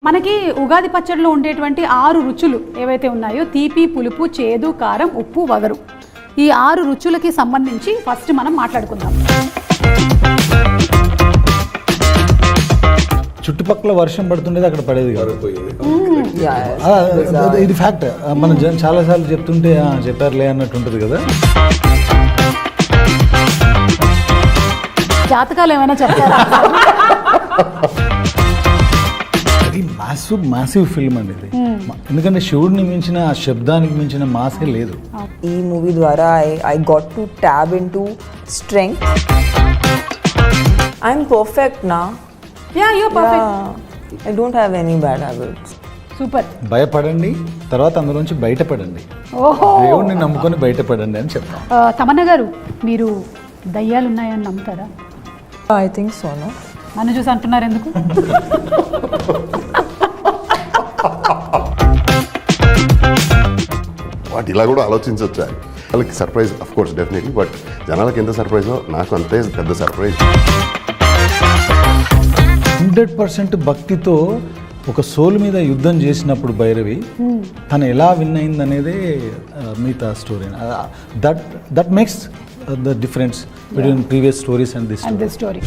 మనకి ఉగాది పచ్చడిలో ఉండేటువంటి 6 రుచులు ఏవైతే ఉన్నాయో తీపి, పులుపు, చేదు, కారం, ఉప్పు, వగరు. ఈ 6 రుచులకి సంబంధించి ఫస్ట్ మనం మాట్లాడుకుందాం. చుట్టుపక్కల వర్షం పడుతుండేది, అక్కడ పడేది కాదు. ఇది ఫ్యాక్ట్. మనం చాలాసార్లు చెప్తుంటే చెప్పారులే అన్నట్టు ఉంటుంది కదా. జాతకాలు ఏమైనా చెప్తారా? అది మ్యాసివ్ ఫిల్మ్ అండి ఇది. ఎందుకంటే శివుడిని మించిన, ఆ శబ్దానికి మించిన మాసే లేదు. ఈ మూవీ ద్వారా I got to tap into strength. I'm perfect now. Yeah, you're perfect. Yeah, I don't have any bad habits. Super. భయపడండి, తర్వాత అందులోంచి బయటపడండి. ఓహో, దేవుడిని నమ్ముకొని బయటపడండి అని చెప్తాం. తమన్నా గారు, మీరు దయ్యాలు ఉన్నాయని నమ్ముతారా? I think so, no? నన్ను చూసి అంటున్నారు ఎందుకు? వాటి ఇలా కూడా ఆలోచించవచ్చు. వాళ్ళకి surprise of course definitely, but జనాలకి ఎంత సర్ప్రైజో నాకు అంతే పెద్ద సర్ప్రైజ్. 100% భక్తితో ఒక సోల్ మీద యుద్ధం చేసినప్పుడు భైరవి తను ఎలా విన్ అయింది అనేదే మిగతా story. That makes the difference between previous stories and this story.